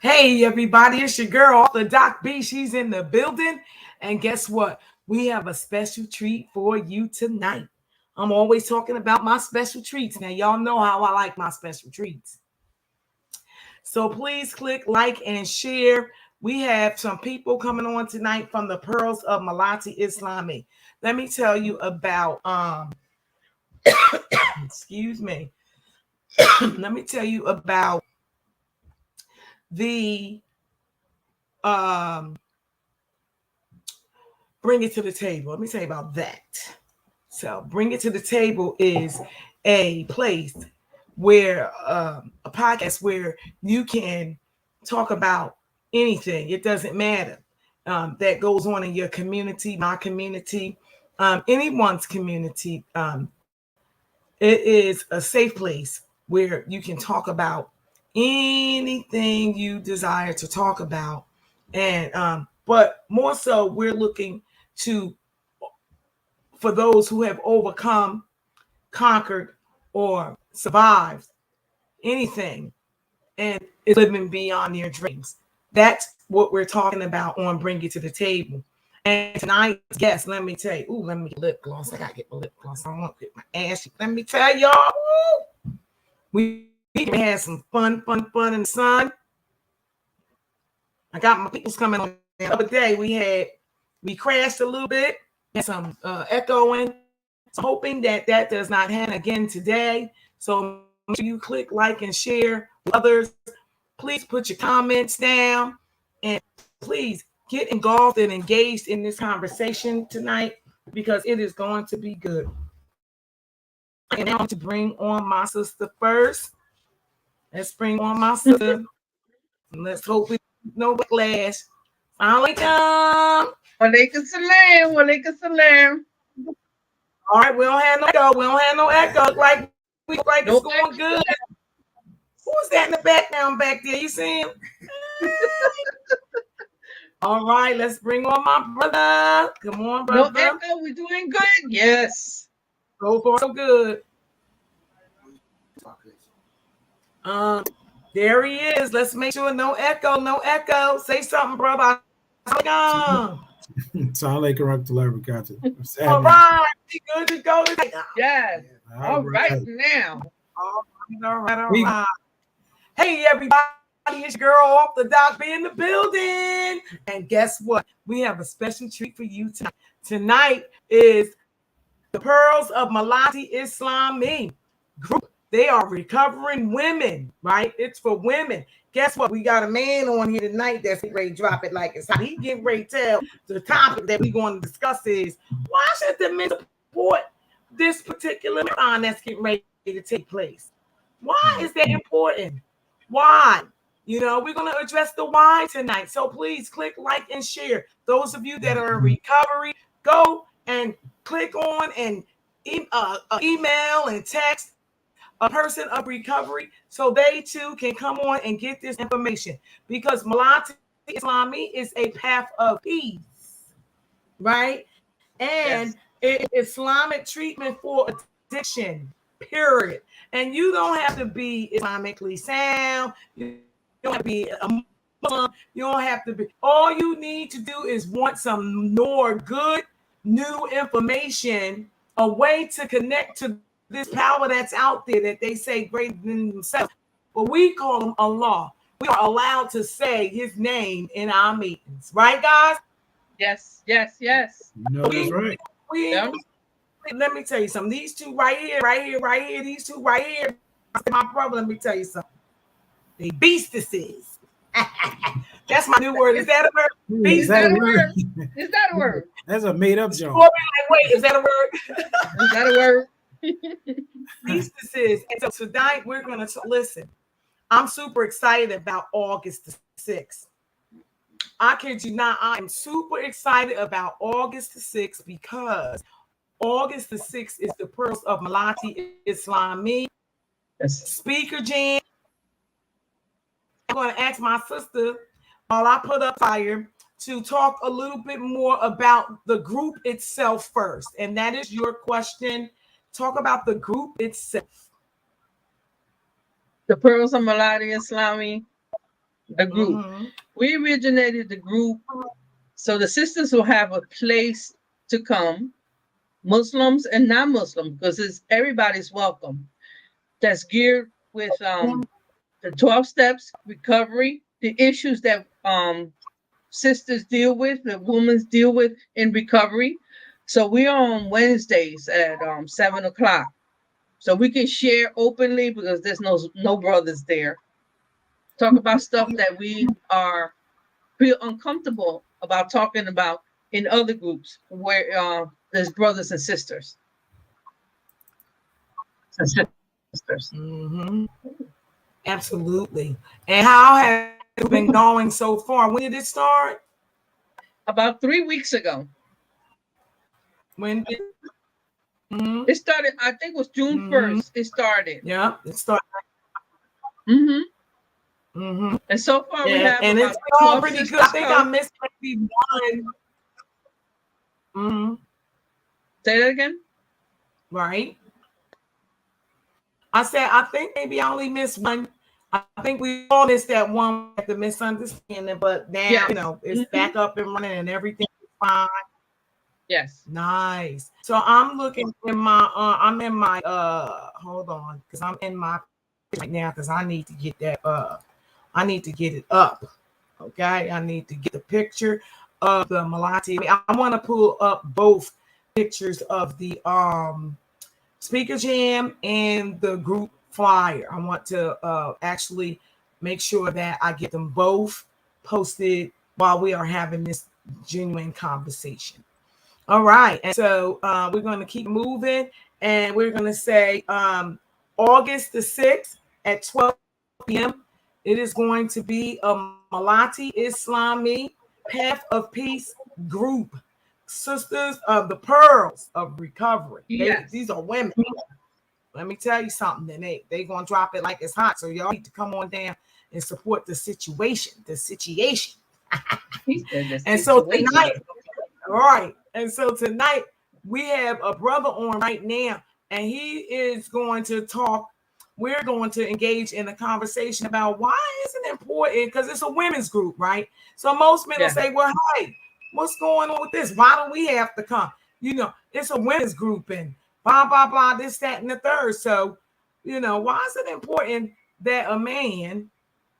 Hey, everybody, it's your girl, the Doc B. She's in the building. And guess what? We have a special treat for you tonight. I'm always talking about my special treats. Now, y'all know how I like my special treats. So please click like and share. We have some people coming on tonight from the Pearls of Millati Islami. Let me tell you about excuse me. Let me tell you about the bring it to the table. Let me tell you about that. So, bring it to the table is a place where a podcast where you can talk about anything. It doesn't matter that goes on in your community, my community, anyone's community. It is a safe place where you can talk about anything you desire to talk about, and but more so, we're looking to for those who have overcome, conquered, or survived anything and is living beyond their dreams. That's what we're talking about on Bring It to the Table. And tonight's guest, let me tell you, let me get lip gloss. I gotta get my lip gloss. I don't want to get my ass. Let me tell y'all, we had some fun in the sun. I got my peoples coming on the other day. We crashed a little bit, and some echoing. So hoping that does not happen again today. So make sure you click like and share with others. Please put your comments down, and please get engulfed and engaged in this conversation tonight because it is going to be good. And I want to bring on my sister first. Let's bring on my sister. Let's hope we no backlash. Alaikum. Walaikum salam. Walaikum salam. All right, we don't have no echo. We don't have no echo. Like it's going good. Who's that in the background back there? You see him? All right, let's bring on my brother. Come on, brother. No echo. We're doing good. Yes. So far, so good. There he is. Let's make sure no echo, no echo. Say something, brother. All right, you good to go today? Yes. All right now. All right. Hey, everybody. It's your girl off the dock be in the building. And guess what? We have a special treat for you tonight. Tonight is the Pearls of Millati Islami group. They are recovering women, right? It's for women. Guess what? We got a man on here tonight that's ready to drop it like it's hot. He getting ready to tell the topic that we're going to discuss is why should the men support this particular marathon that's getting ready to take place? Why is that important? Why? You know, we're going to address the why tonight. So please click like and share. Those of you that are in recovery, go and click on and email and text a person of recovery so they too can come on and get this information, because Millati Islami is a path of peace, right? And it's Islamic treatment for addiction, period. And you don't have to be Islamically sound. You don't have to be a Muslim. You don't have to be. All you need to do is want some more good, new information, a way to connect to this power that's out there that they say greater than themselves. But we call him Allah. We are allowed to say his name in our meetings. Right, guys? Yes. No, that's right. Let me tell you something. These two right here, these two right here, my brother, let me tell you something. They beastesses. That's my new word. Is that a word? Is that a word? Is that a word? That's a made up joke. Wait, is that a word? Is that a word? Beastesses. And so tonight we're going to listen. I'm super excited about August the 6th. I kid you not, I am super excited about August the 6th because August the 6th is the Pearls of Millati Islami speaker jam. I'm going to ask my sister, while I put up fire, to talk a little bit more about the group itself first. And that is your question. Talk about the group itself. The Pearls of Millati Islami the group. We originated the group so the sisters will have a place to come, Muslims and non-Muslim, because it's everybody's welcome. That's geared with the 12 steps, recovery, the issues that sisters deal with, the women deal with in recovery. So we're on Wednesdays at 7 o'clock. So we can share openly because there's no brothers there. Talk about stuff that we are feel uncomfortable about talking about in other groups where there's brothers and sisters. Absolutely. And how has it been going so far? When did it start? About 3 weeks ago. When did it started? I think it was June 1st. It started. Yeah, it started. And so far we have and about it's all 12 pretty good. I think I missed maybe one. Say that again. Right. I said I think maybe I only missed one. I think we all missed that one at the misunderstanding, but now it's back up and running and everything is fine. Yes. Nice. So I'm looking in my hold on, because I'm in my right now because I need to get that I need to get it up. Okay. I need to get the picture of the Millati. I want to pull up both pictures of the speaker jam and the group flyer. I want to actually make sure that I get them both posted while we are having this genuine conversation. All right. And so we're going to keep moving and we're going to say August the 6th at 12 p.m. It is going to be a Millati Islami Path of Peace group. Sisters of the Pearls of Recovery. Yes. These are women. Let me tell you something. Then they gonna drop it like it's hot. So y'all need to come on down and support the situation. And so tonight, all right. And so tonight we have a brother on right now, and he is going to talk. We're going to engage in a conversation about why is it important, because it's a women's group, right? So most men will say, well, hey, what's going on with this? Why do we have to come? It's a women's group and blah, blah, blah, this, that, and the third. So, why is it important that a man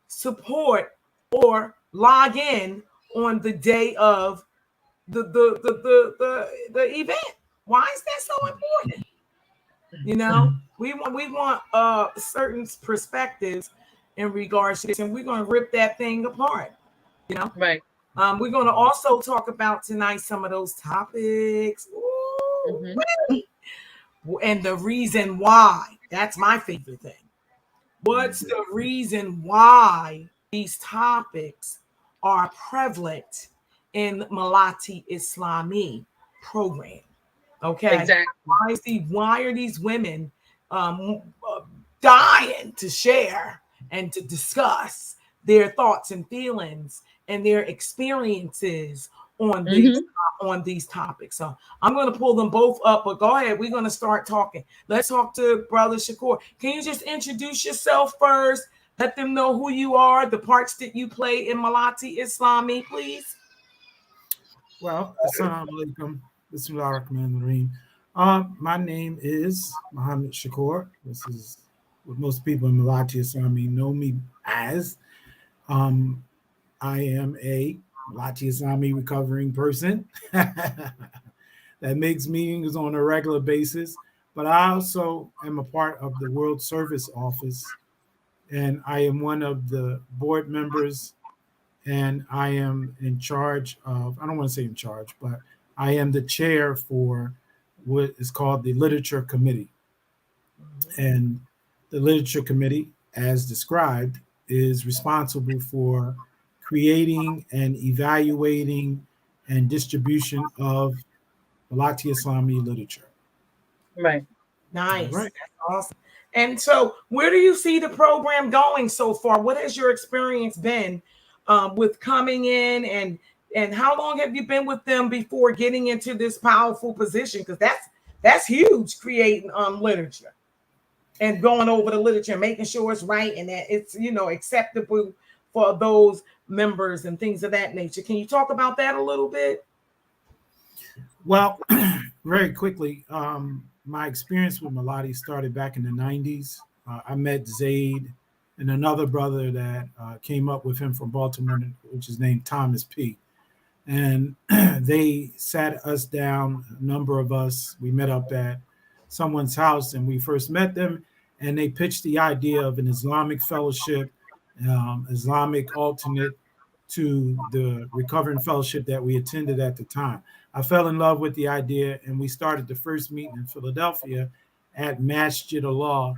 support or log in on the day of the event? Why is that so important? We want certain perspectives in regards to this, and we're going to rip that thing apart. Right. We're going to also talk about tonight some of those topics. And the reason why. That's my favorite thing. What's the reason why these topics are prevalent in Millati Islami program? Okay. Exactly. Why are these women dying to share and to discuss their thoughts and feelings and their experiences on these topics? So I'm going to pull them both up, but go ahead. We're going to start talking. Let's talk to Brother Shakur. Can you just introduce yourself first? Let them know who you are, the parts that you play in Millati Islami, please. Well, assalamu alaikum. Bismillahirrahmanirrahim. My name is Muhammad Shakur. This is what most people in Millati Islami know me as. I am a Millati Islami recovering person that makes meetings on a regular basis, but I also am a part of the World Service Office, and I am one of the board members, and I am in charge of, I don't want to say in charge, but I am the chair for what is called the Literature Committee. And the Literature Committee, as described, is responsible for creating and evaluating and distribution of Millati Islami literature. Right. Nice. Right. That's awesome. And so where do you see the program going so far? What has your experience been with coming in, and how long have you been with them before getting into this powerful position? Because that's huge, creating literature and going over the literature, making sure it's right and that it's acceptable for those members and things of that nature. Can you talk about that a little bit? Well, very quickly, my experience with Millati started back in the 90s. I met Zaid and another brother that came up with him from Baltimore, which is named Thomas P. And they sat us down, a number of us. We met up at someone's house and we first met them. And they pitched the idea of an Islamic fellowship, Islamic alternate to the Recovering Fellowship that we attended at the time. I fell in love with the idea, and we started the first meeting in Philadelphia at Masjid Allah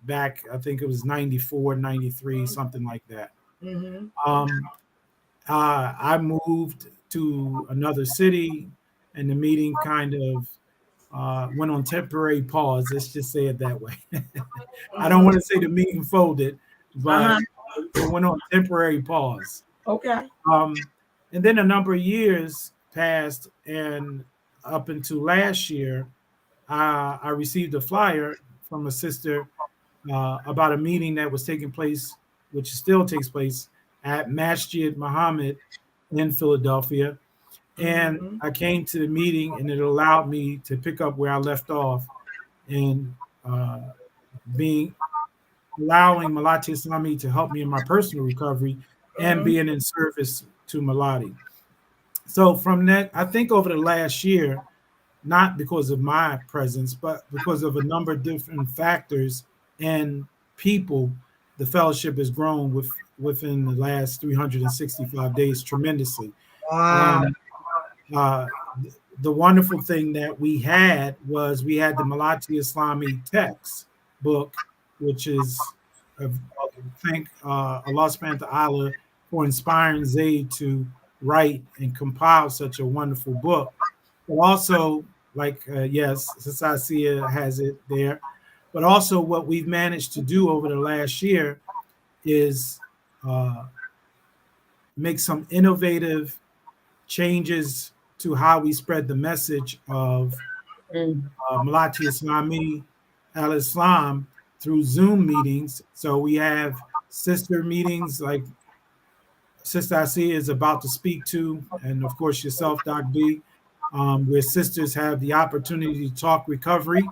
back, I think it was 94, 93, something like that. Mm-hmm. I moved to another city, and the meeting kind of went on temporary pause. Let's just say it that way. I don't want to say the meeting folded, but it went on temporary pause. Okay. And then a number of years passed, and up until last year, I received a flyer from a sister about a meeting that was taking place, which still takes place at Masjid Muhammad in Philadelphia. And I came to the meeting, and it allowed me to pick up where I left off, and allowing Millati Islami to help me in my personal recovery and being in service to Millati. So from that, I think over the last year, not because of my presence, but because of a number of different factors and people, the fellowship has grown within the last 365 days tremendously. Wow. The wonderful thing that we had was we had the Millati Islami text book, which is thank Allah subhanahu wa ta'ala for inspiring Zaid to write and compile such a wonderful book. But also, like, yes, Sasasia has it there. But also what we've managed to do over the last year is make some innovative changes to how we spread the message of Millati Islami al-Islam through Zoom meetings. So we have sister meetings like Sister Asiya is about to speak to, and of course yourself, Doc B, where sisters have the opportunity to talk recovery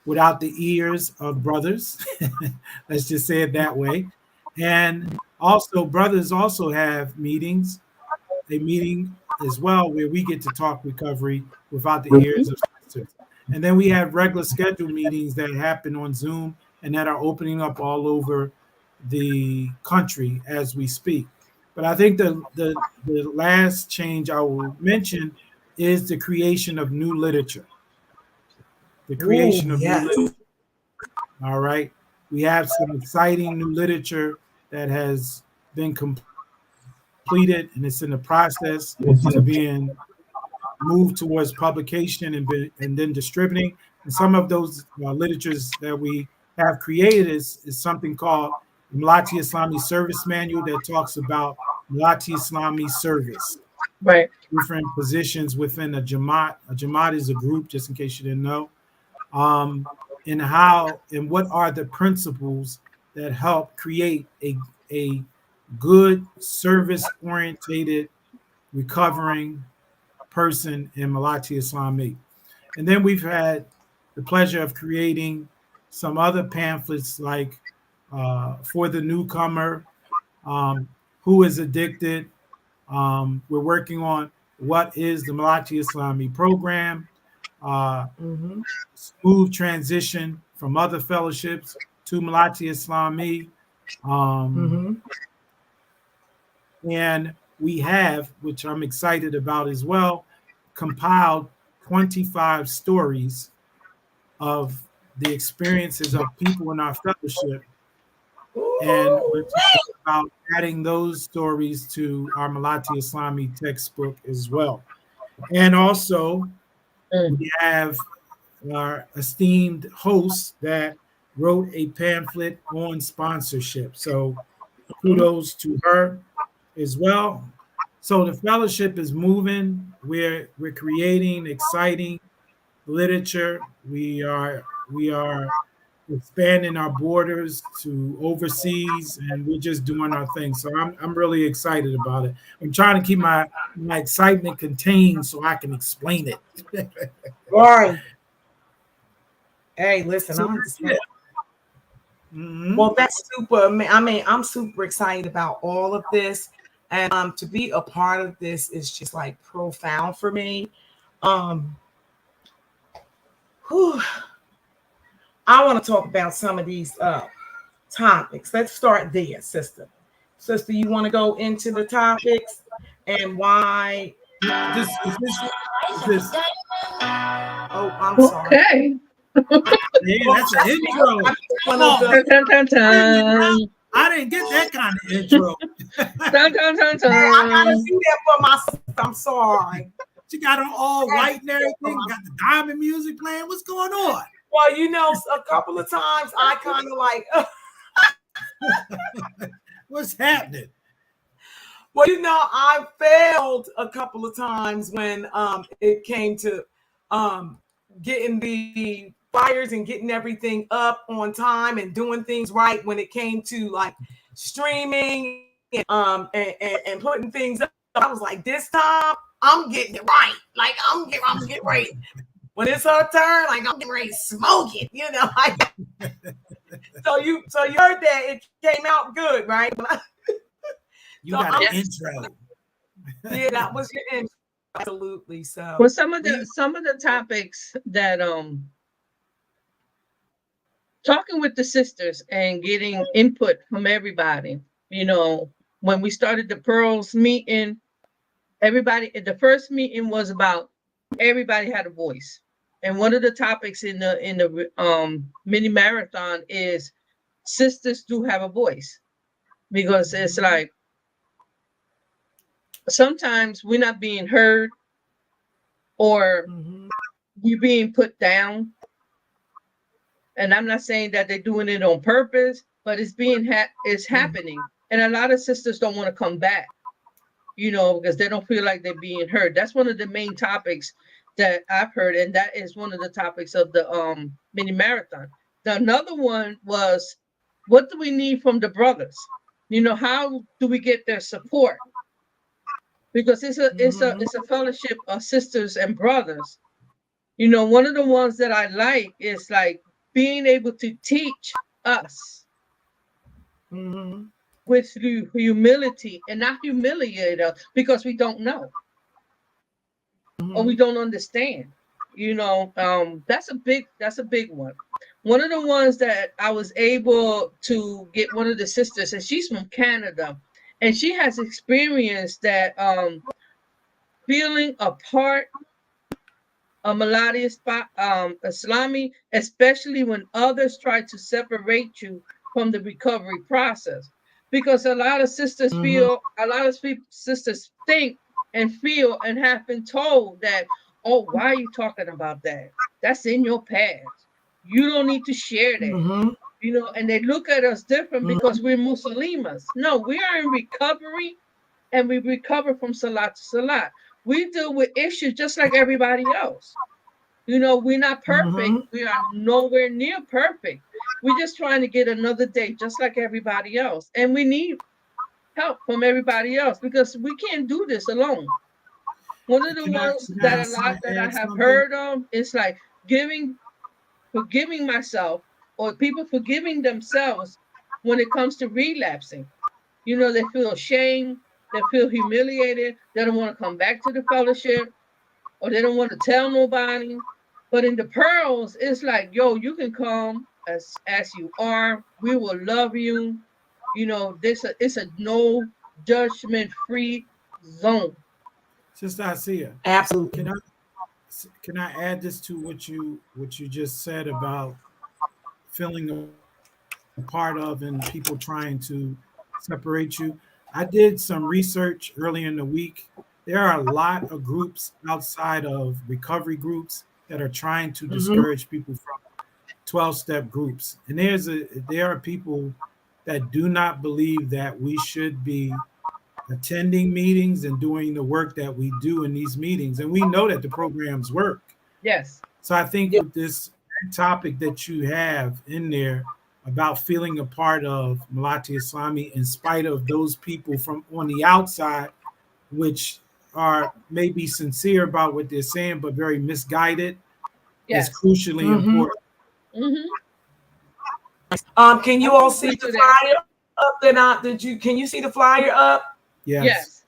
without the ears of brothers. Let's just say it that way. And also, brothers also have meetings, a meeting as well, where we get to talk recovery without the ears of sisters. And then we have regular scheduled meetings that happen on Zoom and that are opening up all over the country as we speak. But I think the last change I will mention is the creation of new literature. The creation of new literature. All right. We have some exciting new literature that has been completed, and it's in the process of being moved towards publication and then distributing. And some of those literatures that we have created is something called Millati Islami Service Manual that talks about Millati Islami service. Right. Different positions within a Jamaat. A Jamaat is a group, just in case you didn't know. And how and what are the principles that help create a good service-orientated recovering person in Millati Islami. And then we've had the pleasure of creating some other pamphlets like For the Newcomer, Who is Addicted. We're working on what is the Millati Islami program, smooth transition from other fellowships to Millati Islami. And we have, which I'm excited about as well, compiled 25 stories of the experiences of people in our fellowship. And we're talking about adding those stories to our Millati Islami textbook as well. And also, we have our esteemed host that wrote a pamphlet on sponsorship. So kudos to her as well. So the fellowship is moving. We're creating exciting literature. We are expanding our borders to overseas, and we're just doing our thing. So I'm really excited about it. I'm trying to keep my excitement contained so I can explain it. Right. Hey, listen, So I understand. mhm. Well, that's super. I mean, I'm super excited about all of this, and to be a part of this is just like profound for me. Um, whew, I want to talk about some of these topics. Let's start there, sister. Sister, you want to go into the topics and why? Is this Oh, I'm sorry. Okay. yeah, Well, that's an intro. one Come of on, the Dun, dun, dun, wait a minute dun. now. I didn't get that kind of intro. Dun, dun, dun, I gotta dun. do that for my sister. I'm sorry. She got on all I white and everything, got the diamond music playing. What's going on? Well, a couple of times I kind of like, What's happening? well, I failed a couple of times when it came to getting the flyers and getting everything up on time and doing things right when it came to like streaming and putting things up. I was like, this time I'm getting it right. Like I'm getting ready. When it's her turn, like I'm getting ready to smoke it, So you heard that it came out good, right? You So got I'm an intro. yeah, that was your intro. Absolutely. So Well, some of the topics that talking with the sisters and getting input from everybody. When we started the Pearls meeting, the first meeting was about everybody had a voice. And one of the topics in the mini marathon is sisters do have a voice, because it's like sometimes we're not being heard, or mhm, we're being put down. And I'm not saying that they're doing it on purpose, but it's happening. And a lot of sisters don't want to come back, because they don't feel like they're being heard. That's one of the main topics that I've heard, and that is one of the topics of the mini marathon. Another one was, what do we need from the brothers? How do we get their support? Because it's a fellowship of sisters and brothers. One of the ones that I like is like being able to teach us mhm, with humility and not humiliate us because we don't know or we mhm, don't understand. That's a big one. One of the ones that I was able to get one of the sisters, and she's from Canada, and she has experienced that feeling a part of Millati Islami, especially when others try to separate you from the recovery process. Because a lot of sisters mhm, sisters think and feel and have been told that, oh, why are you talking about that? That's in your past. You don't need to share that. mhm, And they look at us different mhm, because we're Muslims. No, we are in recovery, and we recover from salat to salat. We deal with issues just like everybody else. We're not perfect. mhm, We are nowhere near perfect. We're just trying to get another day just like everybody else. And we need help from everybody else because we can't do this alone. One of the ones Can I that a lot that I add have something? heard of is like forgiving myself, or people forgiving themselves when it comes to relapsing. They feel ashamed, they feel humiliated, they don't want to come back to the fellowship, or they don't want to tell nobody. But in the pearls, it's like, yo, you can come as you are. We will love you. It's a no judgment free zone. Sister Asia, absolutely. can I can I add this to what you just said about feeling a part of and people trying to separate you? I did some research earlier in the week. There are a lot of groups outside of recovery groups that are trying to Mhm, discourage people from 12-step groups. And there are people that do not believe that we should be attending meetings and doing the work that we do in these meetings. And we know that the programs work. Yes. So I think yeah, with this that topic that you have in there about feeling a part of Millati Islami in spite of those people from on the outside, which are maybe sincere about what they're saying, but very misguided, is Yes. crucially important. Mm-hmm. Can I you will all agree see to the that. flyer up? Can you see the flyer up? Yes. Yes.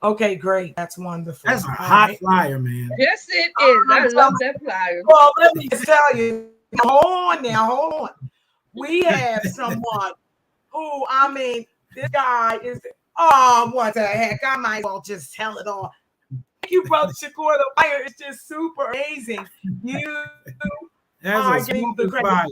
Okay, great. That's wonderful. That's a All hot right. flyer, man. Yes, it is. I I'm love telling that flyer. Well, let me just tell you. Hold on now. Hold on. We have someone who, I mean, this guy is. Oh, what the heck? I might as well just tell it all. Thank you, Brother Shakur. The flyer is just super amazing. You That's are a getting the smooth credit flyer.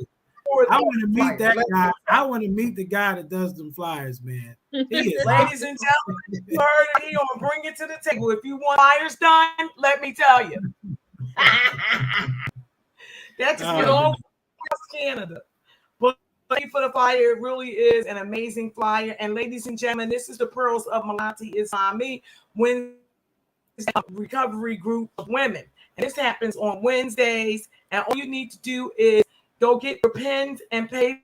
for I the want to meet flyer. that guy. I want to meet the guy that does them flyers, man. He is hot. Ladies and gentlemen, you heard it. He gonna bring it to the table. If you want flyers done, let me tell you. That's just get all across Canada. But thank you for the flyer. It really is an amazing flyer. And ladies and gentlemen, this is the Pearls of Millati Islami, Wednesday recovery group of women. And this happens on Wednesdays. And all you need to do is go get your pens and paper.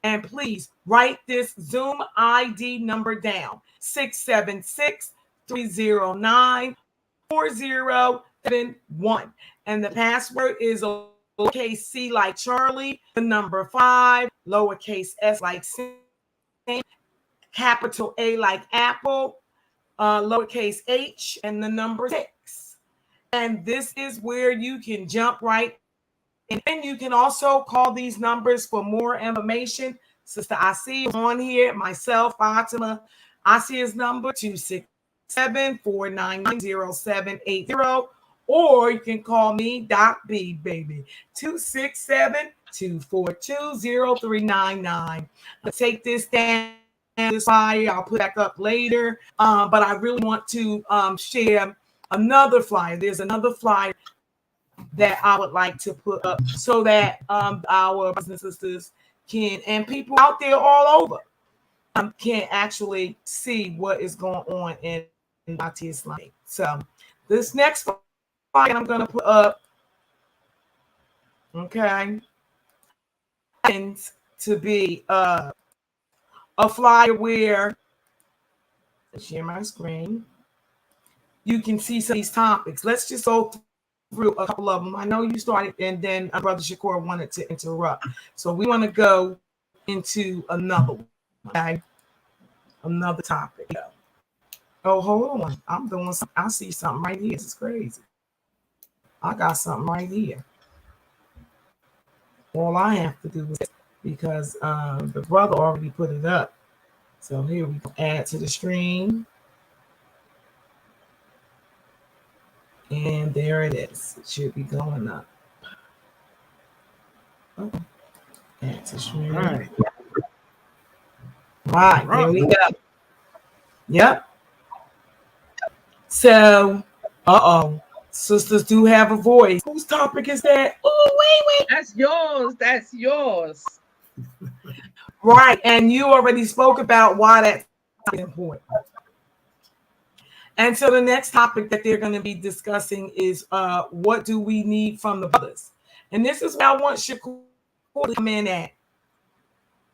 And please write this Zoom ID number down: 676-309-4071. And the password is lowercase c like Charlie, the number 5, lowercase s like Sam, capital A like Apple, lowercase h, and the number 6. And this is where you can jump right. And then you can also call these numbers for more information. Sister Asi is on here. Myself, Fatima. Asia's number 267-499-0780. Or you can call me Doc B, baby. 267-242-0399. I'll take this down. This flyer I'll put back up later. But I really want to share another flyer. There's another flyer that I would like to put up so that our brothers and sisters can, and people out there all over, can actually see what is going on in Millati Islami. So this next flyer I'm going to put up, okay, happens to be a flyer where, share my screen, you can see some of these topics. Let's just go through a couple of them. I know you started, and then Brother Shakur wanted to interrupt. So we want to go into another one, okay? Another topic. Oh, hold on. I'm doing something. I see something right here. This is crazy. I got something right here. All I have to do is, because the brother already put it up. So here we go. Add to the stream. And there it is. It should be going up. Oh, add to stream. Right, there we go. Yep. So, sisters do have a voice. Whose topic is that? Oh, wait. That's yours. That's yours. Right, and you already spoke about why that's important. And so the next topic that they're going to be discussing is what do we need from the brothers? And this is where I want Shakur to come in at.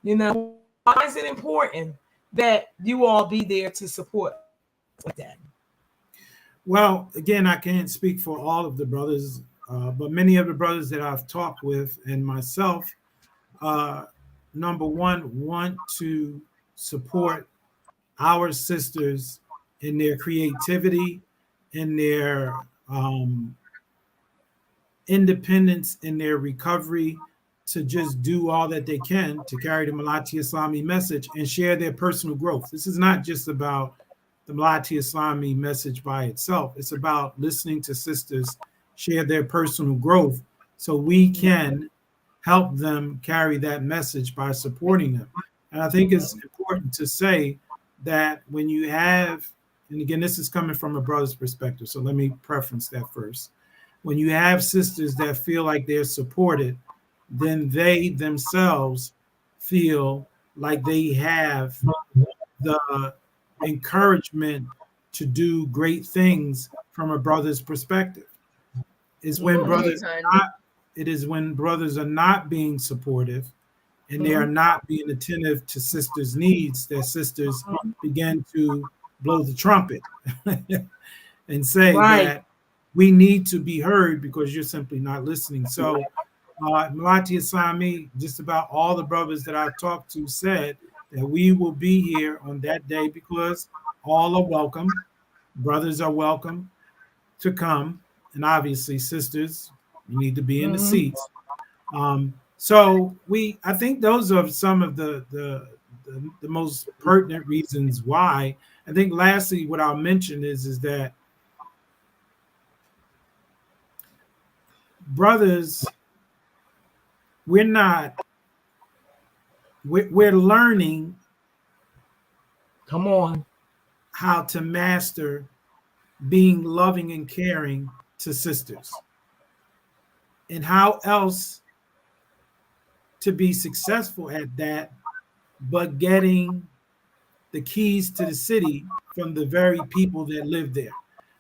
You know, why is it important that you all be there to support like that? Well, again, I can't speak for all of the brothers, but many of the brothers that I've talked with and myself, number one, want to support our sisters in their creativity, in their independence, in their recovery, to just do all that they can to carry the Millati Islami message and share their personal growth. This is not just about the Millati Islami message by itself. It's about listening to sisters share their personal growth so we can help them carry that message by supporting them. And I think it's important to say that when you have, and again, this is coming from a brother's perspective, so let me preference that first. When you have sisters that feel like they're supported, then they themselves feel like they have the encouragement to do great things from a brother's perspective. It's when brothers it is when brothers are not being supportive and they are not being attentive to sisters' needs that sisters begin to blow the trumpet and say Right. that we need to be heard because you're simply not listening. So, Millati Islami, just about all the brothers that I've talked to said that we will be here on that day because all are welcome. Brothers are welcome to come. And obviously, sisters, you need to be in the seats. So I think those are some of the most pertinent reasons why. I think lastly, what I'll mention is that brothers, we're learning Come on. how to master being loving and caring to sisters and how else to be successful at that, but getting the keys to the city from the very people that live there.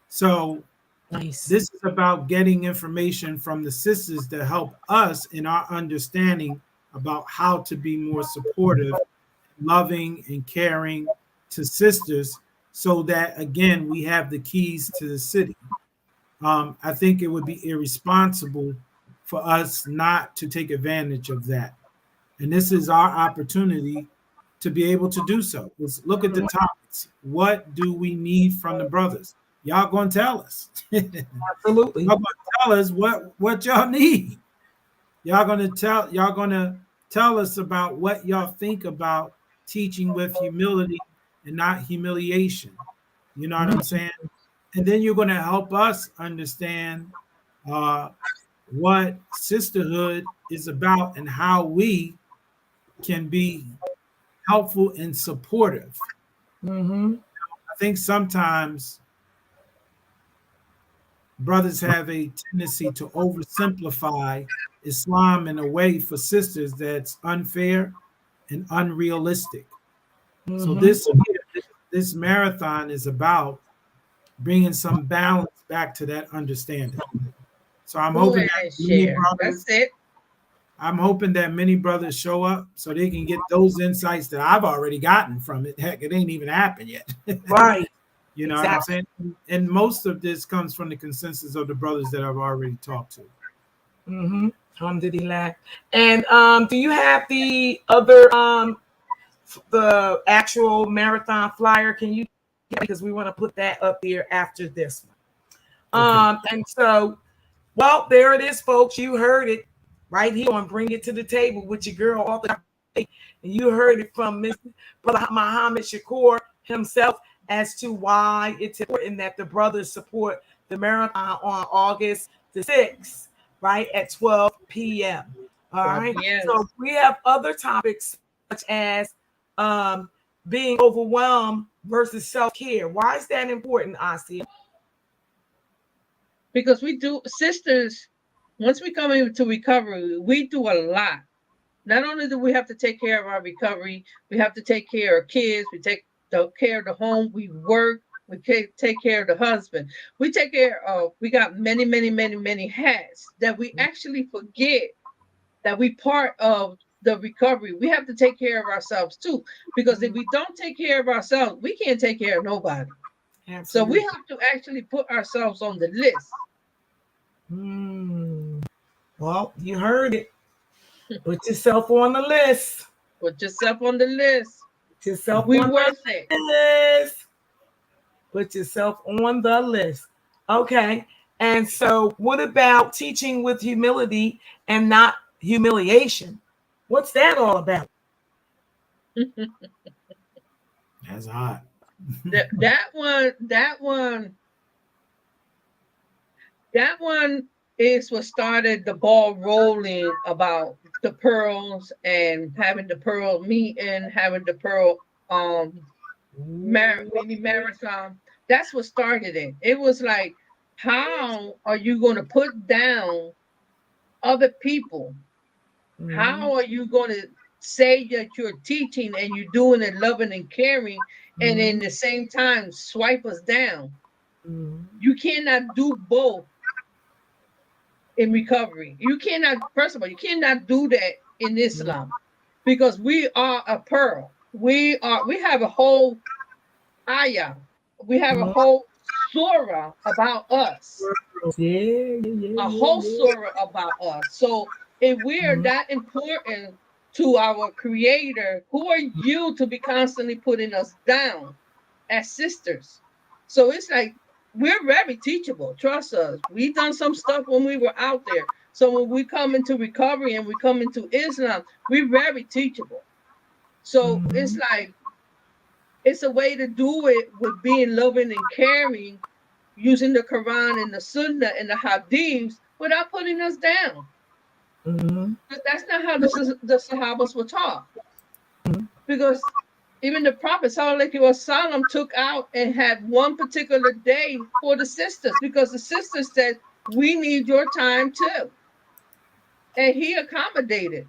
So Nice. this is about getting information from the sisters to help us in our understanding about how to be more supportive, loving, and caring to sisters so that, again, we have the keys to the city. I think it would be irresponsible for us not to take advantage of that. And this is our opportunity to be able to do so. Let's look at the topics. What do we need from the brothers? Y'all gonna tell us. Absolutely. Y'all gonna tell us what y'all need. Y'all gonna tell us about what y'all think about teaching with humility and not humiliation. You know what I'm saying? And then you're gonna help us understand what sisterhood is about and how we can be helpful and supportive. I think sometimes brothers have a tendency to oversimplify Islam in a way for sisters that's unfair and unrealistic. So this marathon is about bringing some balance back to that understanding. So I'm hoping that many brothers, that's it. I'm hoping that many brothers show up so they can get those insights that I've already gotten from it. Heck, it ain't even happened yet. Right. You know what I'm saying? And most of this comes from the consensus of the brothers that I've already talked to. Alhamdulillah. And do you have the other the actual marathon flyer? Can you, because we want to put that up there after this one. And so, well, there it is, folks. You heard it right here on Bring It to the Table with your girl, author, and you heard it from Mr. Brother Muhammad Shakur himself as to why it's important that the brothers support the marathon on August the 6th, right, at 12 p.m. All right. So we have other topics such as being overwhelmed versus self-care. Why is that important, Asia? Because we do, sisters, once we come into recovery, we do a lot. Not only do we have to take care of our recovery, we have to take care of kids, we take care of the home, we work, we take care of the husband. We take care of, we got many, many, many, many hats that we actually forget that we part of the recovery. We have to take care of ourselves too, because if we don't take care of ourselves, we can't take care of nobody. Absolutely. So we have to actually put ourselves on the list. Well, you heard it. Put yourself on the list. Put yourself on the list. Put yourself we on worth the it. list. Put yourself on the list. Okay. And so what about teaching with humility and not humiliation? What's that all about? That's hot. that one is what started the ball rolling about the pearls and having the pearl meeting, having the pearl mini marathon. That's what started it. It was like, how are you going to put down other people? How are you going to say that you're teaching and you're doing it loving and caring, and in the same time swipe us down? You cannot do both. in recovery. You cannot, first of all, you cannot do that in Islam because we are a pearl. We have a whole ayah. We have a whole surah about us. A whole surah about us. So if we are that important to our creator, who are you to be constantly putting us down as sisters? So it's like we're very teachable. Trust us. We done some stuff when we were out there. So when we come into recovery and we come into Islam, we're very teachable. So it's like it's a way to do it with being loving and caring, using the Quran and the Sunnah and the Hadiths without putting us down. But that's not how the Sahabas were taught. Because even the Prophet Sallallahu Alaihi Wasallam took out and had one particular day for the sisters because the sisters said, we need your time too. And he accommodated.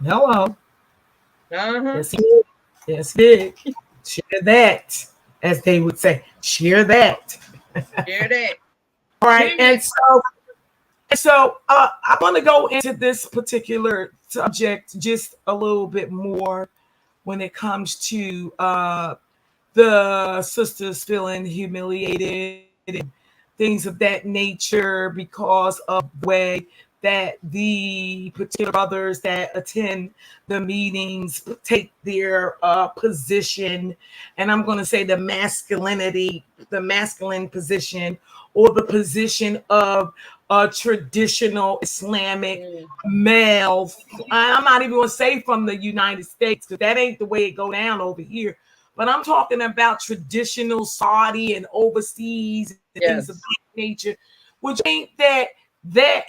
Hello. Uh-huh. Yes, he did. Yes, he did. Share that, as they would say. Share that. Hear that. All right. And so I want to go into this particular subject just a little bit more when it comes to the sisters feeling humiliated and things of that nature because of the way that the particular brothers that attend the meetings take their position. And I'm going to say the masculine position, or the position of a traditional Islamic male. I'm not even going to say from the United States, because that ain't the way it go down over here. But I'm talking about traditional Saudi and overseas and things of that nature, which ain't that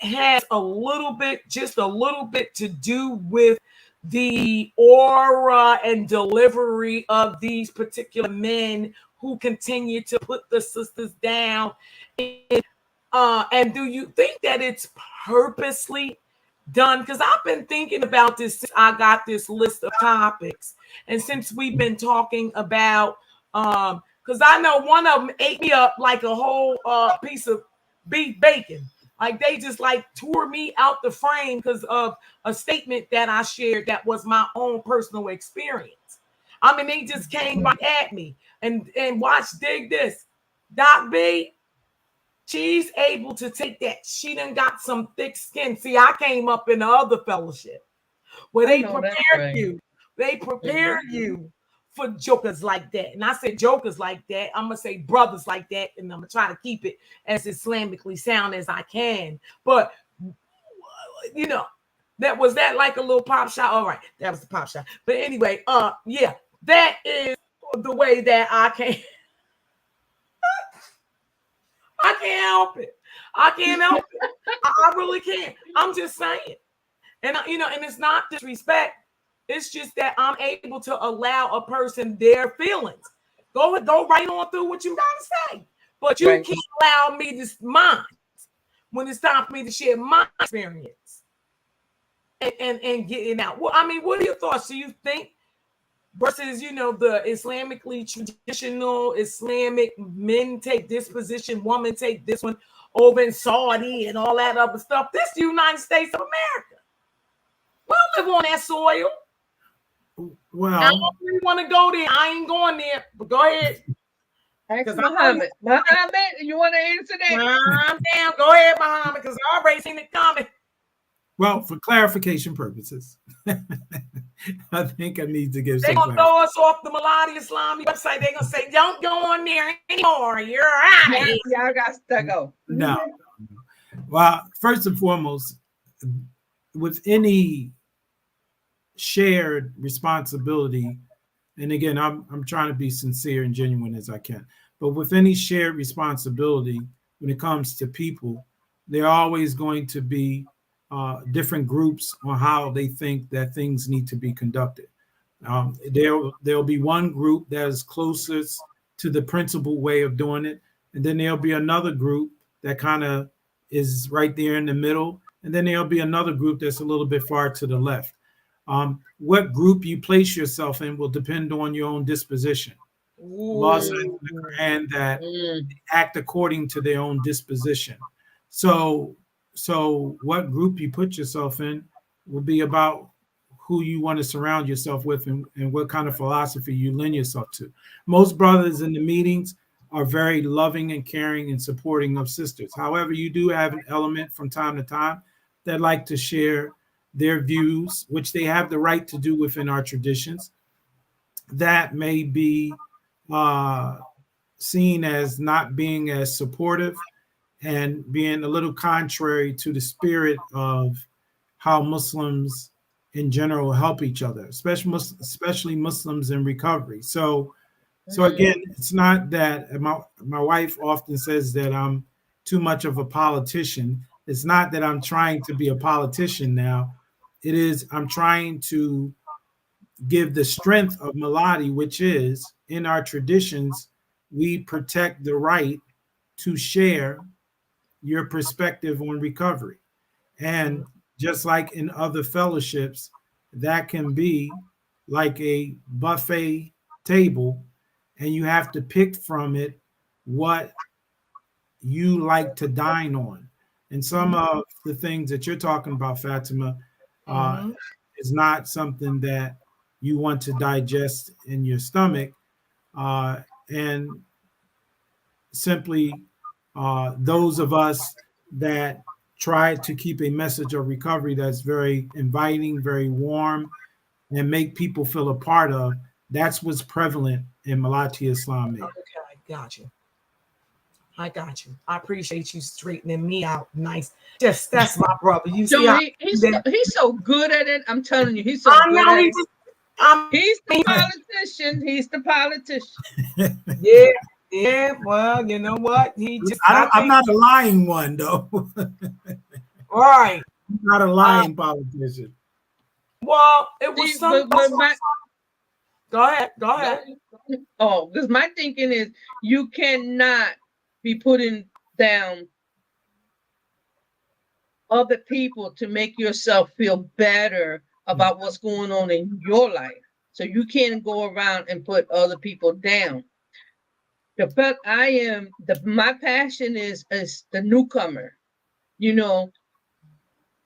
has a little bit, just a little bit to do with the aura and delivery of these particular men who continue to put the sisters down. And do you think that it's purposely done? Because I've been thinking about this since I got this list of topics, and since we've been talking about, because I know one of them ate me up like a whole piece of beef bacon. Like they just like tore me out the frame because of a statement that I shared that was my own personal experience. I mean, they just came right at me and watch, dig this. Doc B, she's able to take that. She done got some thick skin. See, I came up in the other fellowship where they prepare you. They prepare you for jokers like that. And I said jokers like that. I'm going to say brothers like that. And I'm going to try to keep it as Islamically sound as I can. But, you know, that like a little pop shot. All right. That was the pop shot. But anyway, yeah, that is the way that I can. I can't help it. I can't help it. I really can't. I'm just saying. And, and it's not disrespect. It's just that I'm able to allow a person their feelings. Go right on through what you got to say. But you can't allow me to mine when it's time for me to share my experience and getting out. Well, I mean, what are your thoughts? Do you think versus, the Islamically traditional Islamic men take this position, women take this one over in Saudi and all that other stuff? This is the United States of America. We don't live on that soil. Well, I don't really want to go there. I ain't going there, but go ahead. Ask Muhammad. Muhammad, you want to answer that? I'm down. Go ahead, Muhammad, because I already seen it coming. Well, for clarification purposes, I think I need to give some. They're going to throw us off the Millati Islami website. They're going to say, don't go on there anymore. You're right. Y'all got to go. No. Well, first and foremost, with any shared responsibility, and again, I'm trying to be sincere and genuine as I can, but with any shared responsibility, when it comes to people, there are always going to be different groups on how they think that things need to be conducted. There'll be one group that is closest to the principal way of doing it, and then there'll be another group that kind of is right there in the middle, and then there'll be another group that's a little bit far to the left. What group you place yourself in will depend on your own disposition. Allah says in the Quran that act according to their own disposition. So So what group you put yourself in will be about who you want to surround yourself with, and what kind of philosophy you lend yourself to. Most brothers in the meetings are very loving and caring and supporting of sisters. However, you do have an element from time to time that like to share their views, which they have the right to do within our traditions, that may be uh, seen as not being as supportive and being a little contrary to the spirit of how Muslims in general help each other, especially Muslims in recovery. So again, it's not that my wife often says that I'm too much of a politician. It's not that I'm trying to be a politician now. It is I'm trying to give the strength of Millati, which is in our traditions, we protect the right to share your perspective on recovery. And just like in other fellowships, that can be like a buffet table, and you have to pick from it what you like to dine on. And some of the things that you're talking about, Fatima, uh, is not something that you want to digest in your stomach. And simply those of us that try to keep a message of recovery that's very inviting, very warm, and make people feel a part of, that's what's prevalent in Millati Islami. Okay, got you. I got you. I appreciate you straightening me out. Nice. Just that's my brother. You see So how he's so good at it. I'm telling you, he's so I good know at it. He's the mean, politician. He's the politician. yeah, yeah. Well, you know what? He just I'm not a lying one, though. all right. I'm not a lying politician. Well, it was See, some. Go ahead. Go ahead. Oh, because my thinking is you cannot be putting down other people to make yourself feel better about what's going on in your life. So you can't go around and put other people down. The fact my passion is the newcomer. You know,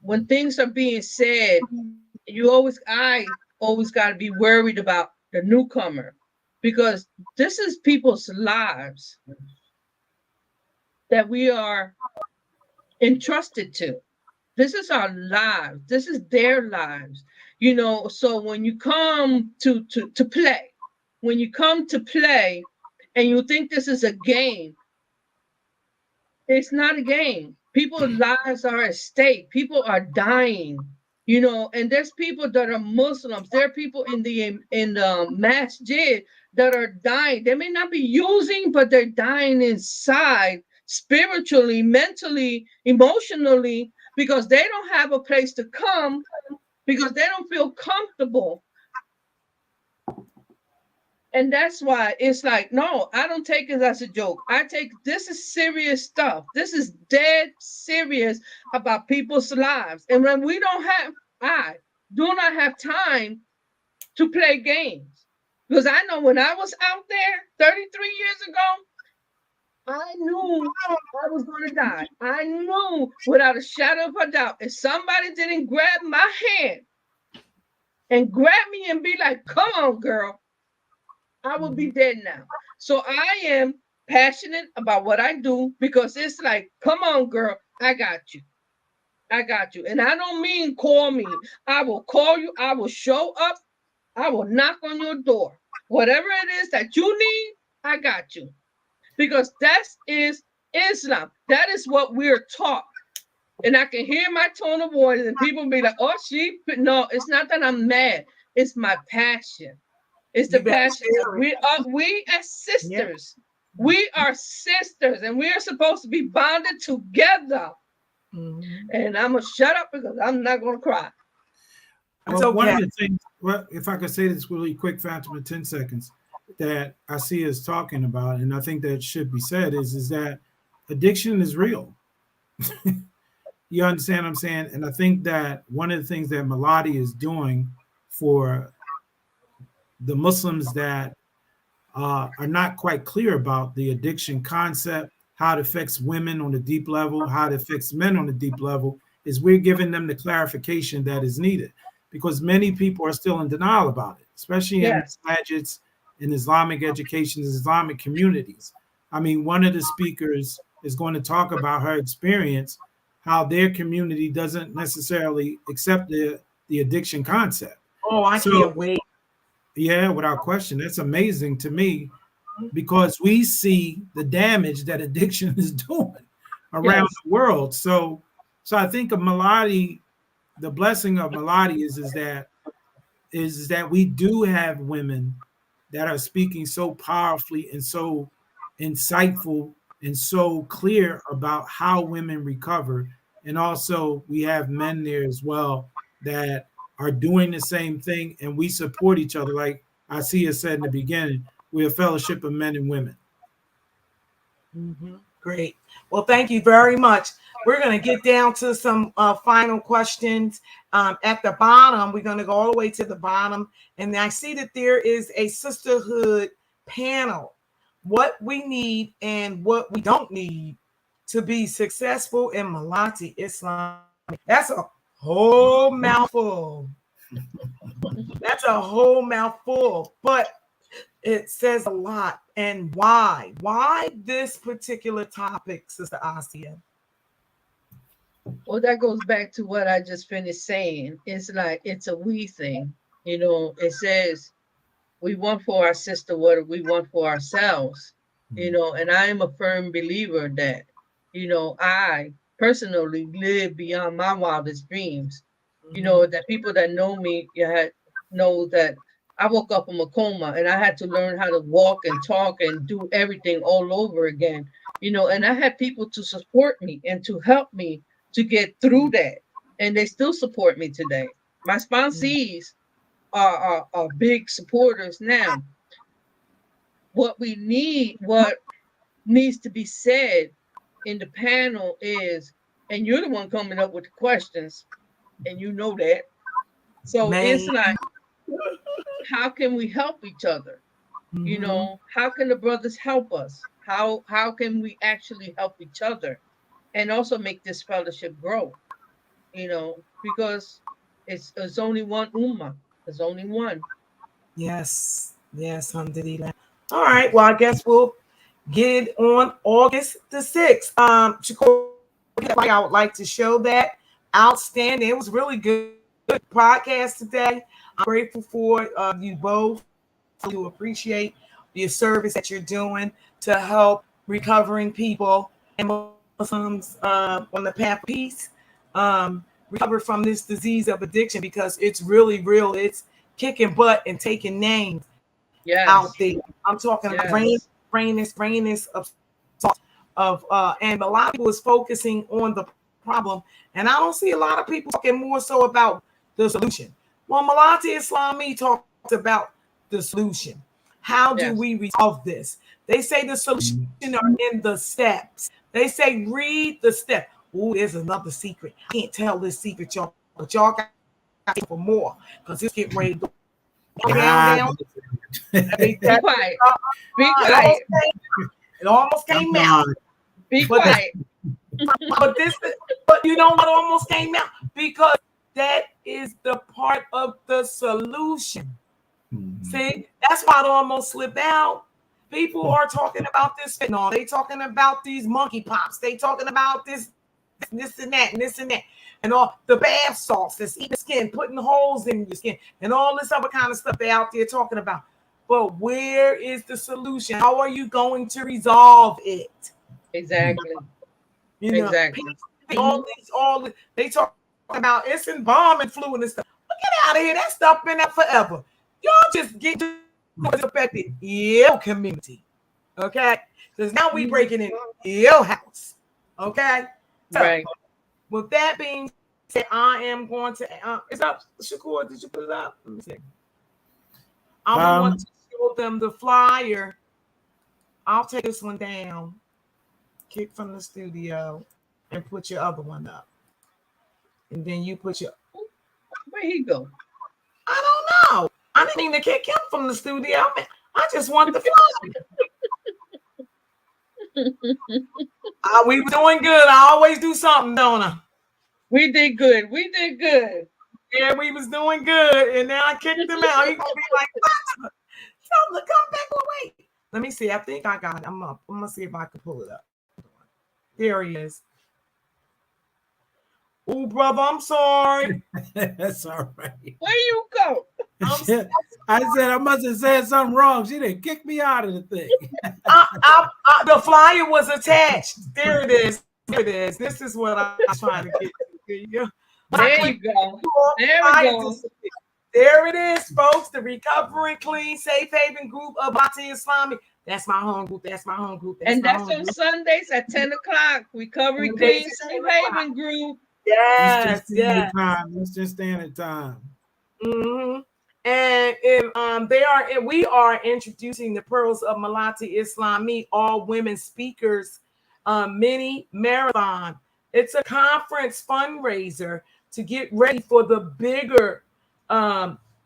when things are being said, I always got to be worried about the newcomer, because this is people's lives that we are entrusted to. This is our lives. This is their lives. You know, so when you come to play, when you come to play and you think this is a game, it's not a game. People's lives are at stake. People are dying, you know, and there's people that are Muslims. There are people in the masjid that are dying. They may not be using, but they're dying inside, spiritually, mentally, emotionally, because they don't have a place to come, because they don't feel comfortable. And that's why it's like, no, I don't take it as a joke. This is serious stuff. This is dead serious about people's lives. And when I do not have time to play games. Because I know when I was out there 33 years ago, I knew I was going to die. I knew without a shadow of a doubt, if somebody didn't grab my hand and grab me and be like, come on, girl, I would be dead now. So I am passionate about what I do, because it's like, come on, girl, I got you. I got you. And I don't mean call me. I will call you. I will show up. I will knock on your door. Whatever it is that you need, I got you. Because that is Islam. That is what we're taught. And I can hear my tone of voice, and people be like, oh, no, it's not that I'm mad. It's my passion. It's the passion. We as sisters, we are sisters, and we are supposed to be bonded together. And I'm gonna shut up because I'm not gonna cry. Well, one of the things, well, if I could say this really quick, Fatima, 10 seconds, that I see us talking about, and I think that should be said, is that addiction is real. You understand what I'm saying? And I think that one of the things that Millati is doing for the Muslims that are not quite clear about the addiction concept, how it affects women on a deep level, how it affects men on a deep level, is we're giving them the clarification that is needed, because many people are still in denial about it, especially in Yes. masajids, in Islamic education, Islamic communities. I mean, one of the speakers is going to talk about her experience, how their community doesn't necessarily accept the addiction concept. Oh, I So, can't wait. yeah, without question, that's amazing to me, because we see the damage that addiction is doing around Yes. the world. So I think of Millati, the blessing of Millati is that we do have women that are speaking so powerfully and so insightful and so clear about how women recover. And also we have men there as well that are doing the same thing, and we support each other. Like Asiya said in the beginning, we're a fellowship of men and women. Great. Well, thank you very much. We're going to get down to some final questions. At the bottom, we're going to go all the way to the bottom. And I see that there is a sisterhood panel. What we need and what we don't need to be successful in Millati Islami. That's a whole mouthful. That's a whole mouthful. But it says a lot. And why? Why this particular topic, Sister Asia? Well, that goes back to what I just finished saying. It's like it's a we thing. You know, it says we want for our sister what we want for ourselves. You know, and I am a firm believer that, you know, I personally live beyond my wildest dreams. You know, that people that know me know that I woke up from a coma and I had to learn how to walk and talk and do everything all over again. You know, and I had people to support me and to help me to get through that. And they still support me today. My sponsees are big supporters now. What needs to be said in the panel is, and you're the one coming up with the questions, and you know that. So Man. it's like, how can we help each other? You know, how can the brothers help us? How can we actually help each other and also make this fellowship grow? You know, because it's only one ummah. There's only one. Yes. Yes, alhamdulillah. All right. Well, I guess we'll get it on August the 6th. Shakur, I would like to show that. Outstanding. It was really good podcast today. I'm grateful for you both. To appreciate the service that you're doing to help recovering people and Muslims on the path of peace recover from this disease of addiction, because it's really real. It's kicking butt and taking names out Yes. there. I'm talking about Yes. brainness of and a lot of people is focusing on the problem, and I don't see a lot of people talking more so about the solution. Well, Millati Islami talks about the solution. How do Yes. we resolve this? They say the solution are in the steps. They say read the step. Oh, there's another secret. I can't tell this secret, y'all, but y'all got for more, because it's getting ready to go Ah, down. Be quiet. Be It quiet. almost came out. Be But quiet. but you know what almost came out? Because that is the part of the solution. See, that's why it almost slipped out. People are talking about this fentanyl. They talking about these monkey pops. They talking about this and that, and this and that, and all the bath salts that's eating skin, putting holes in your skin, and all this other kind of stuff they out there talking about. But where is the solution? How are you going to resolve it? Exactly. You know, Exactly. all they talk about it's embalming fluid and stuff. But get out of here. That stuff been out forever. Y'all just get affected your community. Okay? Because now we breaking in your house. Okay? So Right. with that being said, I am going to it's up, Shakur. Did you put it up? Let me see. I want to show them the flyer. I'll take this one down, kick from the studio, and put your other one up. And then you put your Where he go? I don't know. I didn't mean to kick him from the studio. I just wanted the flyer. We were doing good. I always do something, don't I? We did good. We did good. Yeah, we was doing good, and now I kicked him out. He gonna be like, "What? Tell him to come back." Oh, wait. Let me see. I think I got it. I'm up. I'm gonna see if I can pull it up. There he is. Oh, brother, I'm sorry. That's all right. Where you go? I'm so I said I must have said something wrong. She didn't kick me out of the thing. the flyer was attached. There it is. There it is. This is what I'm trying to get to. There you go. There you go. There we go. There it is, folks. The Recovering Clean Safe Haven group of Millati Islami. That's my home group. That's my home group. And that's on Sundays at 10 o'clock. Recovery Clean Safe Haven group. Yes, yes. Eastern Standard Time. Mm-hmm. And we are introducing the Pearls of Millati Islami all women speakers mini marathon. It's a conference fundraiser to get ready for the bigger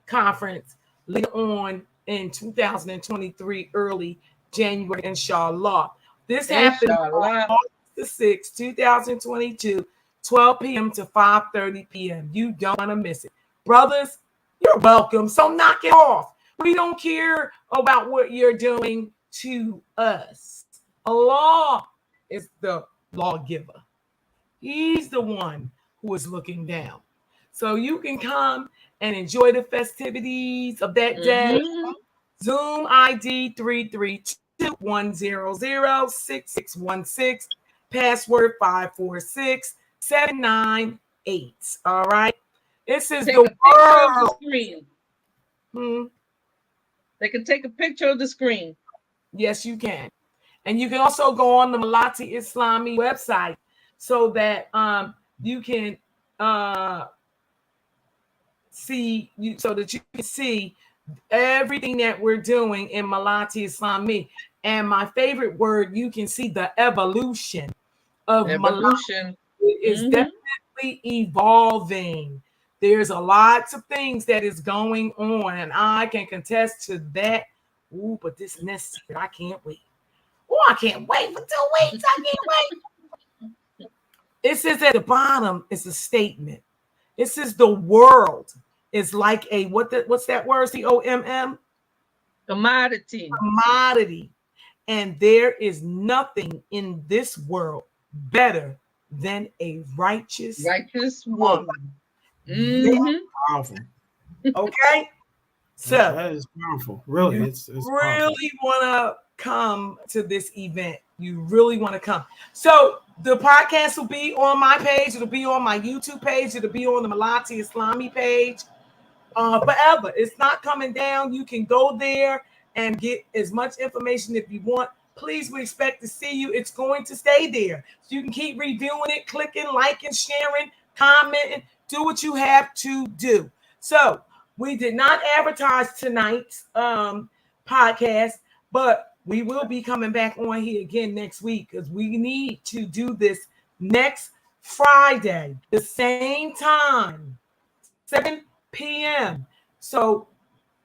conference later on in 2023, early January, inshallah. This happened on August the 6th, 2022, 12 p.m. to 5:30 p.m. You don't want to miss it. Brothers, you're welcome. So knock it off. We don't care about what you're doing to us. Allah is the lawgiver. He's the one who is looking down. So you can come and enjoy the festivities of that day. Zoom ID 332-100-6616, password 546798. All right. This is take the a picture of the screen. They can take a picture of the screen. Yes, you can. And you can also go on the Millati Islami website so that you can see everything that we're doing in Millati Islami. And my favorite word, you can see the evolution of Millati. It is definitely evolving. There's a lots of things that is going on, and I can contest to that. Ooh, but this next year, I can't wait. Oh, I can't wait for 2 weeks. I can't wait. It says at the bottom, it's a statement. It says the world is like a what's that word? COMM? Commodity. Commodity. And there is nothing in this world better than a righteous woman. Powerful. Okay. So that is powerful. Really, it's really want to come to this event. You really want to come. So the podcast will be on my page. It'll be on my YouTube page. It'll be on the Millati Islami page. Forever. It's not coming down. You can go there and get as much information if you want. Please, we expect to see you. It's going to stay there. So you can keep reviewing it, clicking, liking, sharing, commenting, do what you have to do. So we did not advertise tonight's podcast, but we will be coming back on here again next week because we need to do this next Friday, the same time, 7 p.m. So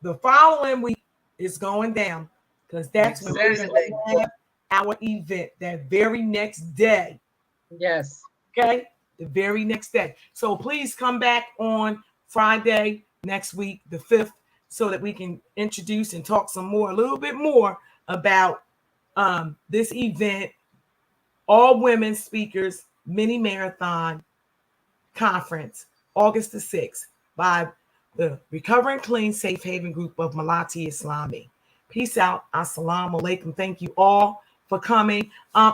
the following week is going down because that's when we're going to have our event that very next day. Yes. Okay. The very next day. So please come back on Friday next week, the 5th, so that we can introduce and talk a little bit more about this event, all women speakers mini marathon conference, August the 6th, by the Recovering Clean Safe Haven group of Millati Islami. Peace out. Assalamu alaikum. Thank you all for coming.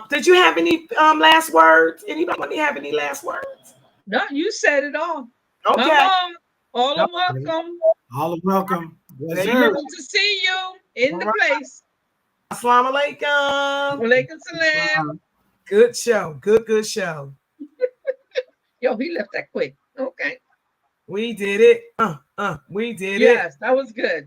Did you have any last words? Anybody have any last words? No, you said it all. Okay. Come on. All are welcome. All are welcome. Yes, good to see you in the place. Assalamu alaikum. Walaikum salam. Good show. Good show. Yo, he left that quick. Okay. We did it. We did it. Yes, that was good.